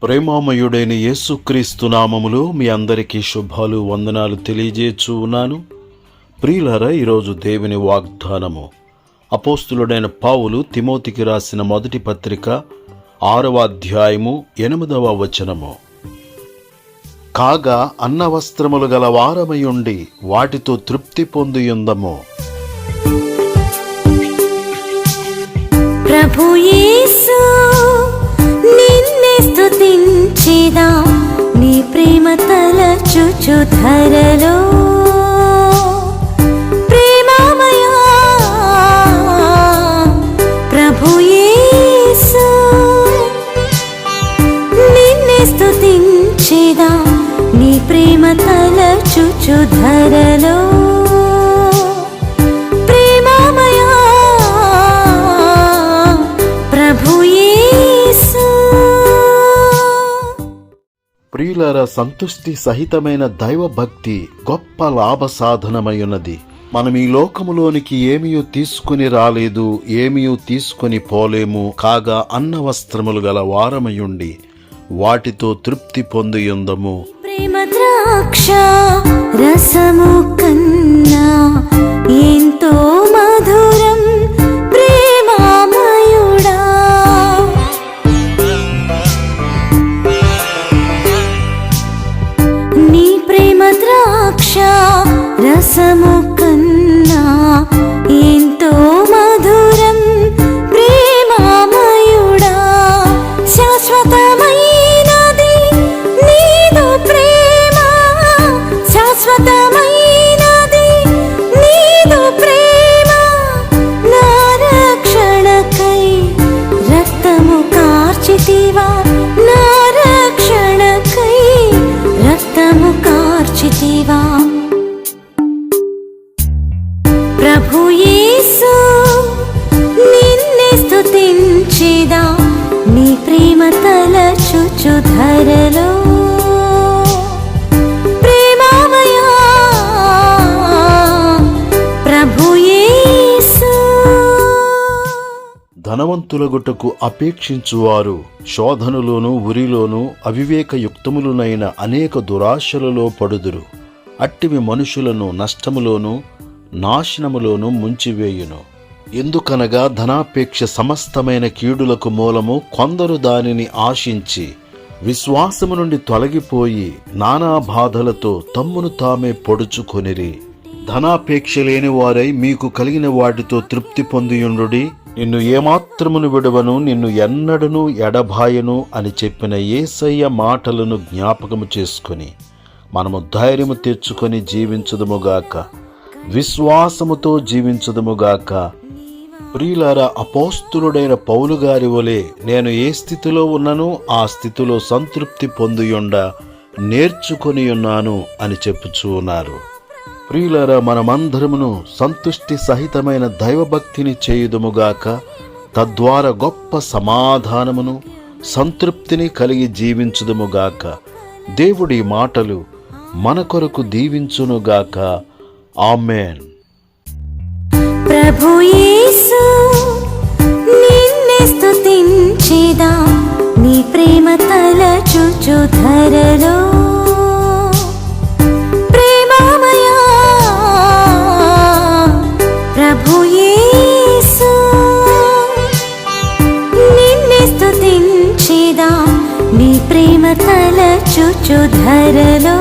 ప్రేమామయుడైన యేసుక్రీస్తు నామములో మీ అందరికీ శుభాలు వందనాలు తెలియజేయచ్చు ఉన్నాను. ప్రియులారా, ఈరోజు దేవుని వాగ్దానము అపోస్తులుడైన పౌలు తిమోతికి రాసిన మొదటి పత్రిక 6వ అధ్యాయము 8వ వచనము. కాగా అన్న వస్త్రములు గల వారమయుండి వాటితో తృప్తి పొందియుందము. ప్రభు యేసు నిన్నే స్తుతించెదాం, నీ ప్రేమ తలచుచు ధరలో. ప్రేమమయా ప్రభు యేసు నిన్నే స్తుతించెదాం, నీ ప్రేమ తలచుచు ధరలో. ప్రియులారా, సంతుష్టి సహితమైన దైవభక్తి గొప్ప లాభ సాధనమైనది. మనం ఈ లోకములోనికి ఏమీయూ తీసుకుని రాలేదు, ఏమీయూ తీసుకుని పోలేము. కాగా అన్న వస్త్రములు గల వారమయుండి వాటితో తృప్తి పొందియుందము. ప్రేమ ద్రాక్ష రసము కన్నా ఎంతో మధురం ప్రేమామయుడా. నీ ప్రేమ ద్రాక్ష రసము కన్నా ఎంతో మధురం ప్రేమామయుడా. శాశ్వతమైనది నీదు ప్రేమ, శాశ్వతమైనది నీదు ప్రేమ. నా రక్షణకై రక్తము కార్చితివా, నా రక్షణకై రక్తము కార్చితివా. ప్రభు యేసు నిన్నే స్తుతించెదాం, నీ ప్రేమ తలచుచు ధరలో. ప్రేమమయా ప్రభు యేసు. ధనవంతులగుటకు అపేక్షించువారు శోధనలోను ఉరిలోను అవివేకయుక్తములునైన అనేక దురాశలలో పడుదురు. అట్టివి మనుషులను నష్టములోను నాశనములోను ముంచివేయును. ఎందుకనగా ధనాపేక్ష సమస్తమైన కీడులకు మూలము. కొందరు దానిని ఆశించి విశ్వాసము నుండి తొలగిపోయి నానా బాధలతో తమ్మును తామే పొడుచుకొనిరి. ధనాపేక్ష లేని వారై మీకు కలిగిన వాటితో తృప్తి పొందియుండుడి. నిన్ను ఏమాత్రమును విడువను, నిన్ను ఎన్నడను ఎడబాయను అని చెప్పిన యేసయ్య మాటలను జ్ఞాపకము చేసుకొని మనము ధైర్యము తెచ్చుకొని జీవించుదుముగాక, విశ్వాసముతో జీవించుదుముగాక. ప్రియులారా, అపోస్తులుడైన పౌలు గారి వలె నేను ఏ స్థితిలో ఉన్నను ఆ స్థితిలో సంతృప్తి పొందియుండ నేర్చుకొని ఉన్నాను అని చెప్పుచూ ఉన్నారు. ప్రియులారా, మనమందరమును సంతుష్టి సహితమైన దైవభక్తిని చేయుదుముగాక. తద్వారా గొప్ప సమాధానమును సంతృప్తిని కలిగి జీవించుదుముగాక. దేవుడి మాటలు మన కొరకు దీవించునుగాక. ఆమేన్. ప్రభు యేసు నిన్నే స్తుతించెదాం, నీ ప్రేమ తలచుచు ధరలో. ప్రేమమయా ప్రభు యేసు నిన్నే స్తుతించెదాం, నీ ప్రేమ తలచుచు ధరలో.